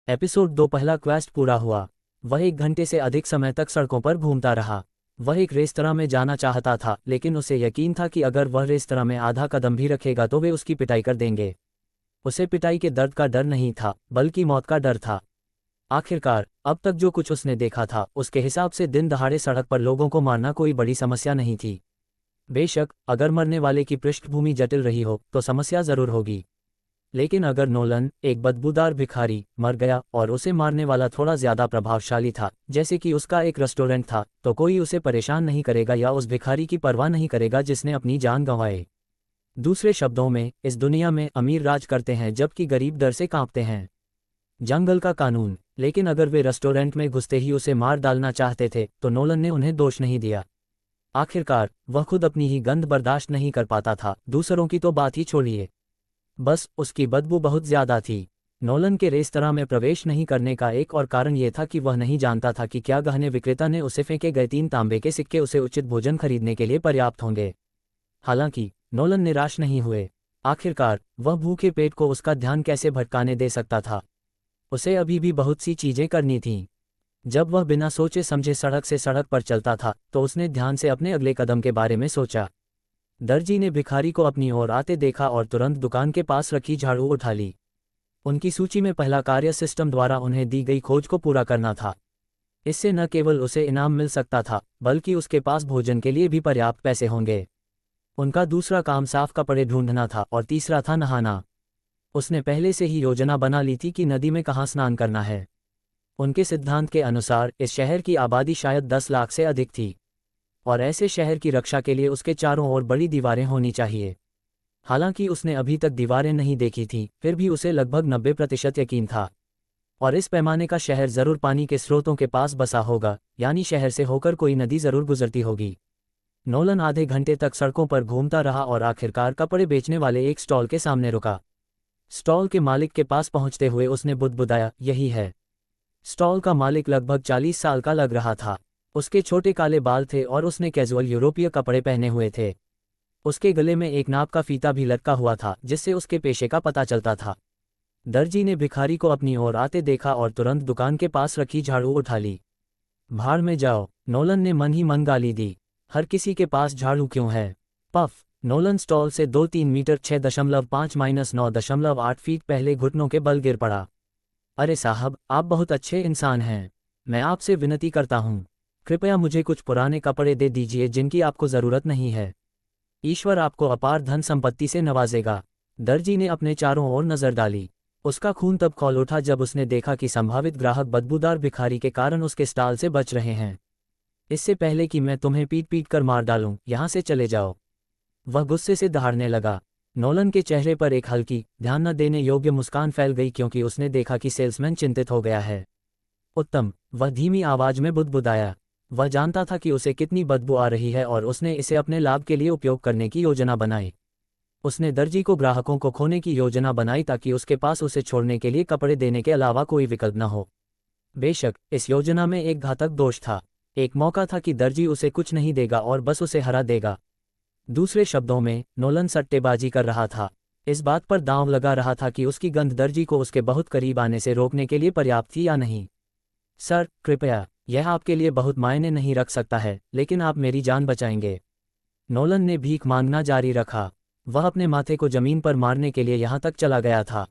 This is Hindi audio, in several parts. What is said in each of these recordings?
एपिसोड 2 पहला क्वेस्ट पूरा हुआ। वह 1 घंटे से अधिक समय तक सड़कों पर घूमता रहा। वह एक रेस्तरां में जाना चाहता था, लेकिन उसे यकीन था कि अगर वह रेस्तरां में आधा कदम भी रखेगा तो वे उसकी पिटाई कर देंगे। उसे पिटाई के दर्द का डर नहीं था, बल्कि मौत का डर था। आखिरकार अब तक जो कुछ उसने देखा था, उसके हिसाब से दिन दहाड़े सड़क पर लोगों को मारना कोई बड़ी समस्या नहीं थी। बेशक अगर मरने वाले की पृष्ठभूमि जटिल रही हो तो समस्या जरूर होगी, लेकिन अगर नोलन, एक बदबूदार भिखारी, मर गया और उसे मारने वाला थोड़ा ज्यादा प्रभावशाली था, जैसे कि उसका एक रेस्टोरेंट था, तो कोई उसे परेशान नहीं करेगा या उस भिखारी की परवाह नहीं करेगा जिसने अपनी जान गंवाए। दूसरे शब्दों में, इस दुनिया में अमीर राज करते हैं जबकि गरीब डर से कांपते हैं। जंगल का कानून। लेकिन अगर वे रेस्टोरेंट में घुसते ही उसे मार डालना चाहते थे तो नोलन ने उन्हें दोष नहीं दिया। आखिरकार वह खुद अपनी ही गंध बर्दाश्त नहीं कर पाता था, दूसरों की तो बात ही छोड़िए। बस उसकी बदबू बहुत ज्यादा थी। नोलन के रेस्तरां में प्रवेश नहीं करने का एक और कारण यह था कि वह नहीं जानता था कि क्या गहने विक्रेता ने उसे फेंके गए 3 तांबे के सिक्के उसे उचित भोजन खरीदने के लिए पर्याप्त होंगे। हालांकि नोलन निराश नहीं हुए। आखिरकार वह भूखे पेट को उसका ध्यान कैसे भटकाने दे सकता था। उसे अभी भी बहुत सी चीजें करनी थीं। जब वह बिना सोचे समझे सड़क से सड़क पर चलता था तो उसने ध्यान से अपने अगले कदम के बारे में सोचा। दर्जी ने भिखारी को अपनी ओर आते देखा और तुरंत दुकान के पास रखी झाड़ू उठा ली। उनकी सूची में पहला कार्य सिस्टम द्वारा उन्हें दी गई खोज को पूरा करना था। इससे न केवल उसे इनाम मिल सकता था, बल्कि उसके पास भोजन के लिए भी पर्याप्त पैसे होंगे। उनका दूसरा काम साफ कपड़े ढूंढना था और तीसरा था नहाना। उसने पहले से ही योजना बना ली थी कि नदी में कहाँ स्नान करना है। उनके सिद्धांत के अनुसार इस शहर की आबादी शायद 10 लाख से अधिक थी, और ऐसे शहर की रक्षा के लिए उसके चारों ओर बड़ी दीवारें होनी चाहिए। हालांकि उसने अभी तक दीवारें नहीं देखी थीं, फिर भी उसे लगभग 90% यकीन था। और इस पैमाने का शहर जरूर पानी के स्रोतों के पास बसा होगा, यानी शहर से होकर कोई नदी जरूर गुजरती होगी। नोलन आधे घंटे तक सड़कों पर घूमता रहा और आखिरकार कपड़े बेचने वाले एक स्टॉल के सामने रुका। स्टॉल के मालिक के पास पहुंचते हुए उसने बुदबुदाया, यही है। स्टॉल का मालिक लगभग 40 साल का लग रहा था। उसके छोटे काले बाल थे और उसने कैजुअल यूरोपीय कपड़े पहने हुए थे। उसके गले में एक नाप का फीता भी लटका हुआ था, जिससे उसके पेशे का पता चलता था। दर्जी ने भिखारी को अपनी ओर आते देखा और तुरंत दुकान के पास रखी झाड़ू उठा ली। भाड़ में जाओ, नोलन ने मन ही मन गाली दी। हर किसी के पास झाड़ू क्यों है? पफ। नोलन स्टॉल से 2-3 मीटर 6.5-9.8 फीट पहले घुटनों के बल गिर पड़ा। अरे साहब, आप बहुत अच्छे इंसान हैं। मैं आपसे विनती करता हूँ, कृपया मुझे कुछ पुराने कपड़े दे दीजिए जिनकी आपको ज़रूरत नहीं है। ईश्वर आपको अपार धन संपत्ति से नवाजेगा। दर्जी ने अपने चारों ओर नज़र डाली। उसका खून तब खौल उठा जब उसने देखा कि संभावित ग्राहक बदबूदार भिखारी के कारण उसके स्टॉल से बच रहे हैं। इससे पहले कि मैं तुम्हें पीट पीट कर मार डालूं, यहाँ से चले जाओ। वह गुस्से से दहाड़ने लगा। नोलन के चेहरे पर एक हल्की, ध्यान न देने योग्य मुस्कान फैल गई क्योंकि उसने देखा कि सेल्समैन चिंतित हो गया है। उत्तम, वह धीमी आवाज में बुदबुदाया। वह जानता था कि उसे कितनी बदबू आ रही है और उसने इसे अपने लाभ के लिए उपयोग करने की योजना बनाई। उसने दर्जी को ग्राहकों को खोने की योजना बनाई ताकि उसके पास उसे छोड़ने के लिए कपड़े देने के अलावा कोई विकल्प न हो। बेशक इस योजना में एक घातक दोष था। एक मौका था कि दर्जी उसे कुछ नहीं देगा और बस उसे हरा देगा। दूसरे शब्दों में, नोलन सट्टेबाजी कर रहा था। इस बात पर दांव लगा रहा था कि उसकी गंध दर्जी को उसके बहुत करीब आने से रोकने के लिए पर्याप्त थी या नहीं। सर, कृपया, यह आपके लिए बहुत मायने नहीं रख सकता है, लेकिन आप मेरी जान बचाएंगे। नोलन ने भीख मांगना जारी रखा। वह अपने माथे को जमीन पर मारने के लिए यहाँ तक चला गया था।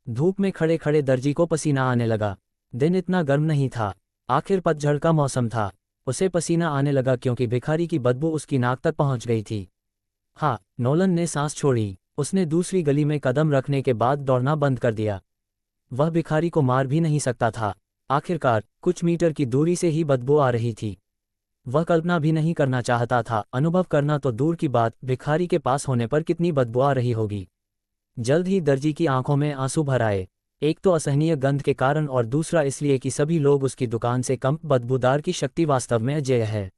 धूप में खड़े खड़े दर्जी को पसीना आने लगा। दिन इतना गर्म नहीं था। आखिर पतझड़ का मौसम था। उसे पसीना आने लगा क्योंकि भिखारी की बदबू उसकी नाक तक पहुंच गई थी। हाँ, नोलन ने सांस छोड़ी। उसने दूसरी गली में कदम रखने के बाद दौड़ना बंद कर दिया। वह भिखारी को मार भी नहीं सकता था। आखिरकार कुछ मीटर की दूरी से ही बदबू आ रही थी। वह कल्पना भी नहीं करना चाहता था, अनुभव करना तो दूर की बात, भिखारी के पास होने पर कितनी बदबू आ रही होगी। जल्द ही दर्जी की आंखों में आंसू भर आए। एक तो असहनीय गंध के कारण और दूसरा इसलिए कि सभी लोग उसकी दुकान से कम बदबूदार की शक्ति वास्तव में अजेय है।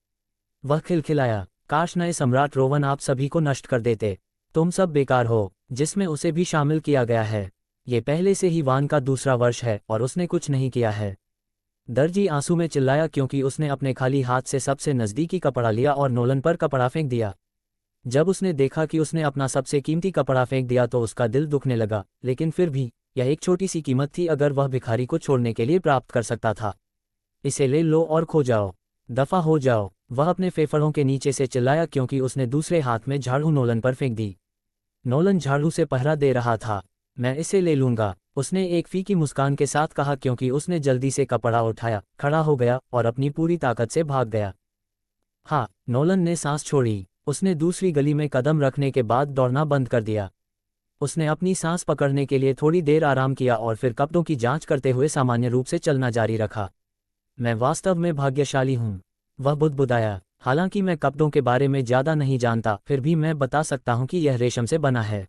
वह खिलखिलाया, काश नए सम्राट रोवन आप सभी को नष्ट कर देते। तुम सब बेकार हो, जिसमें उसे भी शामिल किया गया है। ये पहले से ही वान का दूसरा वर्ष है और उसने कुछ नहीं किया है। दर्जी आंसू में चिल्लाया क्योंकि उसने अपने खाली हाथ से सबसे नज़दीकी कपड़ा लिया और नोलन पर कपड़ा फेंक दिया। जब उसने देखा कि उसने अपना सबसे कीमती कपड़ा फेंक दिया तो उसका दिल दुखने लगा, लेकिन फिर भी यह एक छोटी सी कीमत थी अगर वह भिखारी को छोड़ने के लिए प्राप्त कर सकता था। इसे ले लो और खो जाओ, दफा हो जाओ, वह अपने फेफड़ों के नीचे से चिल्लाया क्योंकि उसने दूसरे हाथ में झाड़ू नोलन पर फेंक दी। नोलन झाड़ू से पहरा दे रहा था। मैं इसे ले लूंगा, उसने एक फीकी मुस्कान के साथ कहा क्योंकि उसने जल्दी से कपड़ा उठाया, खड़ा हो गया और अपनी पूरी ताकत से भाग गया। हाँ, नोलन ने सांस छोड़ी। उसने दूसरी गली में कदम रखने के बाद दौड़ना बंद कर दिया। उसने अपनी सांस पकड़ने के लिए थोड़ी देर आराम किया और फिर कपड़ों की जांच करते हुए सामान्य रूप से चलना जारी रखा। मैं वास्तव में भाग्यशाली हूँ, वह बुदबुदाया। हालांकि मैं कपड़ों के बारे में ज़्यादा नहीं जानता, फिर भी मैं बता सकता हूँ कि यह रेशम से बना है।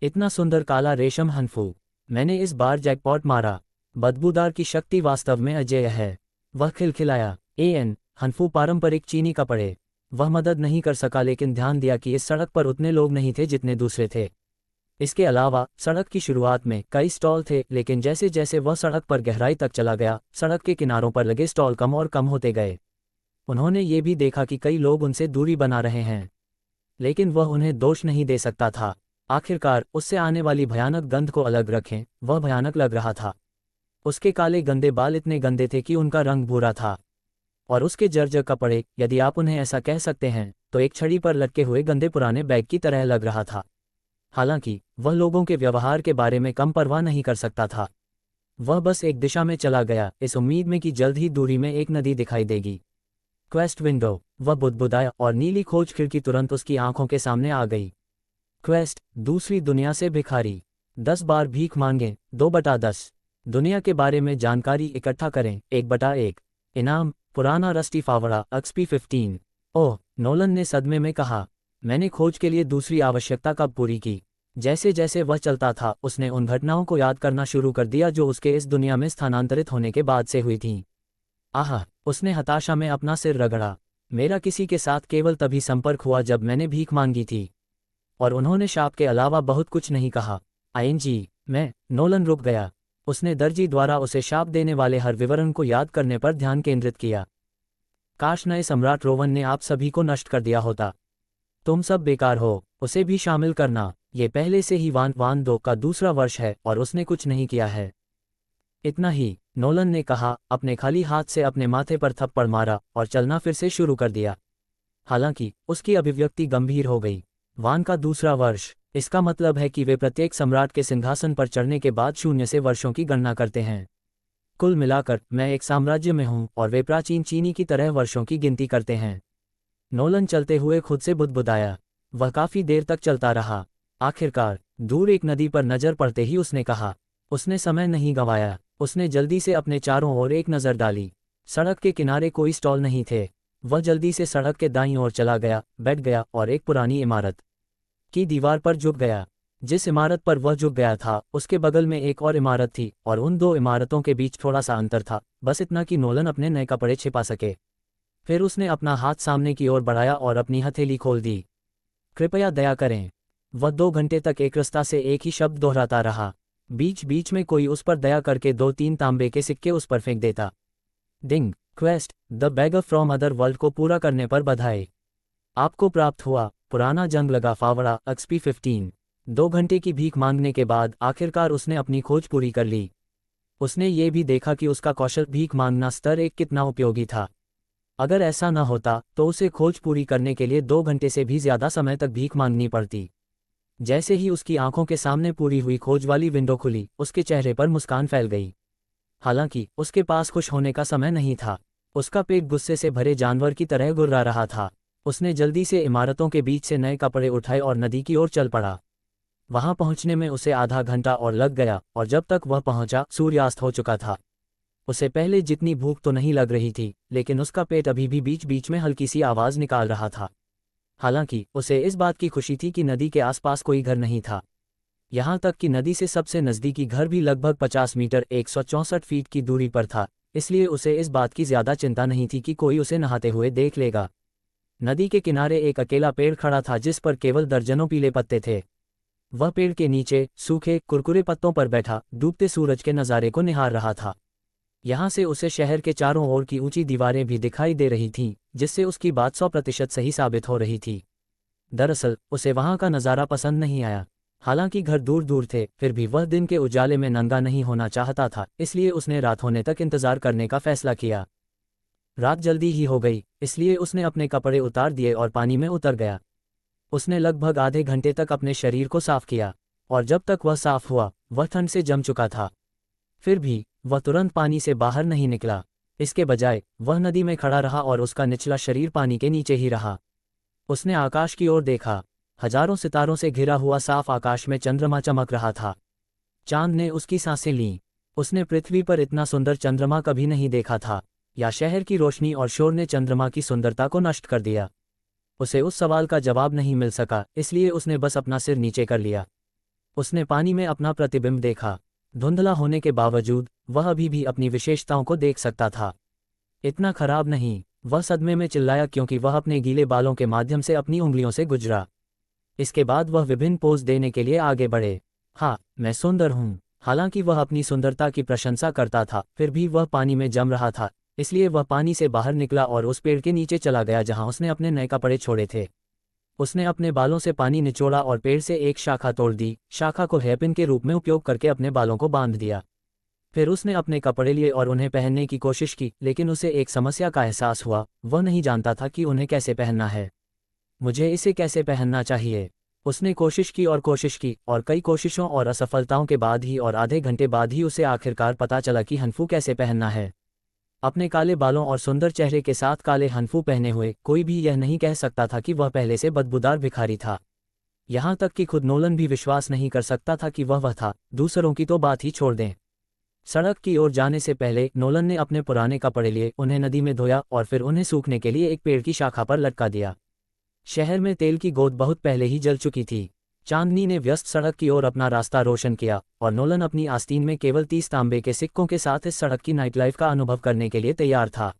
इतना सुंदर काला रेशम हनफू। मैंने इस बार जैकपॉट मारा। बदबूदार की शक्ति वास्तव में अजेय है, वह खिलखिलाया। हनफू पारंपरिक चीनी कपड़े। वह मदद नहीं कर सका लेकिन ध्यान दिया कि इस सड़क पर उतने लोग नहीं थे जितने दूसरे थे। इसके अलावा सड़क की शुरुआत में कई स्टॉल थे, लेकिन जैसे जैसे वह सड़क पर गहराई तक चला गया, सड़क के किनारों पर लगे स्टॉल कम और कम होते गए। उन्होंने ये भी देखा कि कई लोग उनसे दूरी बना रहे हैं, लेकिन वह उन्हें दोष नहीं दे सकता था। आखिरकार उससे आने वाली भयानक गंध को अलग रखें, वह भयानक लग रहा था। उसके काले गंदे बाल इतने गंदे थे कि उनका रंग भूरा था, और उसके जर्जर कपड़े, यदि आप उन्हें ऐसा कह सकते हैं, तो एक छड़ी पर लटके हुए गंदे पुराने बैग की तरह लग रहा था। हालांकि वह लोगों के व्यवहार के बारे में कम परवाह नहीं कर सकता था। वह बस एक दिशा में चला गया, इस उम्मीद में कि जल्द ही दूरी में एक नदी दिखाई देगी। क्वेस्ट विंडो, वह बुदबुदाया और नीली खोज खिड़की तुरंत उसकी आंखों के सामने आ गई। क्वेस्ट, दूसरी दुनिया से भिखारी। 10 बार भीख मांगें, 2/10। दुनिया के बारे में जानकारी इकट्ठा करें, 1/1। इनाम, पुराना रस्टी फावड़ा XP 15। ओह, नोलन ने सदमे में कहा। मैंने खोज के लिए दूसरी आवश्यकता कब पूरी की? जैसे जैसे वह चलता था, उसने उन घटनाओं को याद करना शुरू कर दिया जो उसके इस दुनिया में स्थानांतरित होने के बाद से हुई थीं। आह, उसने हताशा में अपना सिर रगड़ा। मेरा किसी के साथ केवल तभी संपर्क हुआ जब मैंने भीख मांगी थी, और उन्होंने शाप के अलावा बहुत कुछ नहीं कहा। मैं, नोलन रुक गया। उसने दर्जी द्वारा उसे शाप देने वाले हर विवरण को याद करने पर ध्यान केंद्रित किया। काश नए सम्राट रोवन ने आप सभी को नष्ट कर दिया होता। तुम सब बेकार हो, उसे भी शामिल करना। ये पहले से ही वान 2 का दूसरा वर्ष है और उसने कुछ नहीं किया है। इतना ही, नोलन ने कहा, अपने खाली हाथ से अपने माथे पर थप्पड़ मारा और चलना फिर से शुरू कर दिया। हालांकि उसकी अभिव्यक्ति गंभीर हो गई। वान का दूसरा वर्ष, इसका मतलब है कि वे प्रत्येक सम्राट के सिंहासन पर चढ़ने के बाद 0 से वर्षों की गणना करते हैं। कुल मिलाकर मैं एक साम्राज्य में हूं और वे प्राचीन चीनी की तरह वर्षों की गिनती करते हैं। नोलन चलते हुए खुद से बुदबुदाया। वह काफी देर तक चलता रहा। आखिरकार दूर एक नदी पर नजर पड़ते ही उसने कहा। उसने समय नहीं गंवाया। उसने जल्दी से अपने चारों ओर एक नज़र डाली। सड़क के किनारे कोई स्टॉल नहीं थे। वह जल्दी से सड़क के दाईं ओर चला गया, बैठ गया और एक पुरानी इमारत की दीवार पर झुक गया। जिस इमारत पर वह झुक गया था, उसके बगल में एक और इमारत थी और उन दो इमारतों के बीच थोड़ा सा अंतर था, बस इतना कि नोलन अपने नए कपड़े छिपा सके। फिर उसने अपना हाथ सामने की ओर बढ़ाया और अपनी हथेली खोल दी। कृपया दया करें। वह 2 घंटे तक एक रास्ता से एक ही शब्द दोहराता रहा। बीच बीच में कोई उस पर दया करके 2-3 तांबे के सिक्के उस पर फेंक देता। डिंग, quest the beggar from other world को पूरा करने पर बधाई। आपको प्राप्त हुआ पुराना जंग लगा फावड़ा XP 15। 2 घंटे की भीख मांगने के बाद आखिरकार उसने अपनी खोज पूरी कर ली। उसने ये भी देखा कि उसका कौशल भीख मांगना स्तर 1 कितना उपयोगी था। अगर ऐसा न होता तो उसे खोज पूरी करने के लिए 2 घंटे से भी ज्यादा समय तक भीख मांगनी पड़ती। जैसे ही उसकी आंखों के सामने पूरी हुई खोज वाली विंडो खुली, उसके चेहरे पर मुस्कान फैल गई। हालांकि उसके पास खुश होने का समय नहीं था। उसका पेट गुस्से से भरे जानवर की तरह गुर्रा रहा था। उसने जल्दी से इमारतों के बीच से नए कपड़े उठाए और नदी की ओर चल पड़ा। वहां पहुंचने में उसे आधा घंटा और लग गया, और जब तक वह पहुंचा सूर्यास्त हो चुका था। उसे पहले जितनी भूख तो नहीं लग रही थी, लेकिन उसका पेट अभी भी बीच बीच में हल्की सी आवाज निकाल रहा था। हालांकि उसे इस बात की खुशी थी कि नदी के आसपास कोई घर नहीं था। यहां तक कि नदी से सबसे नज़दीकी घर भी लगभग 50 मीटर 164 फीट की दूरी पर था, इसलिए उसे इस बात की ज्यादा चिंता नहीं थी कि कोई उसे नहाते हुए देख लेगा। नदी के किनारे एक अकेला पेड़ खड़ा था जिस पर केवल दर्जनों पीले पत्ते थे। वह पेड़ के नीचे सूखे कुरकुरे पत्तों पर बैठा डूबते सूरज के नज़ारे को निहार रहा था। यहाँ से उसे शहर के चारों ओर की ऊंची दीवारें भी दिखाई दे रही थीं, जिससे उसकी बात 100% सही साबित हो रही थी। दरअसल उसे वहां का नज़ारा पसंद नहीं आया। हालांकि घर दूर दूर थे, फिर भी वह दिन के उजाले में नंगा नहीं होना चाहता था, इसलिए उसने रात होने तक इंतजार करने का फैसला किया। रात जल्दी ही हो गई, इसलिए उसने अपने कपड़े उतार दिए और पानी में उतर गया। उसने लगभग आधे घंटे तक अपने शरीर को साफ किया, और जब तक वह साफ हुआ, वह ठंड से जम चुका था। फिर भी वह तुरंत पानी से बाहर नहीं निकला। इसके बजाय वह नदी में खड़ा रहा और उसका निचला शरीर पानी के नीचे ही रहा। उसने आकाश की ओर देखा। हजारों सितारों से घिरा हुआ साफ आकाश में चंद्रमा चमक रहा था। चांद ने उसकी सांसें लीं। उसने पृथ्वी पर इतना सुंदर चंद्रमा कभी नहीं देखा था, या शहर की रोशनी और शोर ने चंद्रमा की सुंदरता को नष्ट कर दिया। उसे उस सवाल का जवाब नहीं मिल सका, इसलिए उसने बस अपना सिर नीचे कर लिया। उसने पानी में अपना प्रतिबिंब देखा। धुंधला होने के बावजूद वह अभी भी अपनी विशेषताओं को देख सकता था। इतना खराब नहीं, वह सदमे में चिल्लाया क्योंकि वह अपने गीले बालों के माध्यम से अपनी उंगलियों से गुजरा। इसके बाद वह विभिन्न पोज देने के लिए आगे बढ़े। हाँ, मैं सुंदर हूँ। हालांकि वह अपनी सुंदरता की प्रशंसा करता था, फिर भी वह पानी में जम रहा था, इसलिए वह पानी से बाहर निकला और उस पेड़ के नीचे चला गया जहां उसने अपने नए कपड़े छोड़े थे। उसने अपने बालों से पानी निचोड़ा और पेड़ से एक शाखा तोड़ दी। शाखा को हेयरपिन के रूप में उपयोग करके अपने बालों को बांध दिया। फिर उसने अपने कपड़े लिए और उन्हें पहनने की कोशिश की, लेकिन उसे एक समस्या का एहसास हुआ। वह नहीं जानता था कि उन्हें कैसे पहनना है। मुझे इसे कैसे पहनना चाहिए? उसने कोशिश की और कोशिश की, और कई कोशिशों और असफलताओं के बाद ही और आधे घंटे बाद ही उसे आखिरकार पता चला कि हनफू कैसे पहनना है। अपने काले बालों और सुंदर चेहरे के साथ काले हनफू पहने हुए कोई भी यह नहीं कह सकता था कि वह पहले से बदबूदार भिखारी था। यहाँ तक कि खुद नोलन भी विश्वास नहीं कर सकता था कि वह था। दूसरों की तो बात ही छोड़ दें। सड़क की ओर जाने से पहले नोलन ने अपने पुराने कपड़े लिए, उन्हें नदी में धोया और फिर उन्हें सूखने के लिए एक पेड़ की शाखा पर लटका दिया। शहर में तेल की गोद बहुत पहले ही जल चुकी थी। चांदनी ने व्यस्त सड़क की ओर अपना रास्ता रोशन किया, और नोलन अपनी आस्तीन में केवल 30 तांबे के सिक्कों के साथ इस सड़क की नाइटलाइफ का अनुभव करने के लिए तैयार था।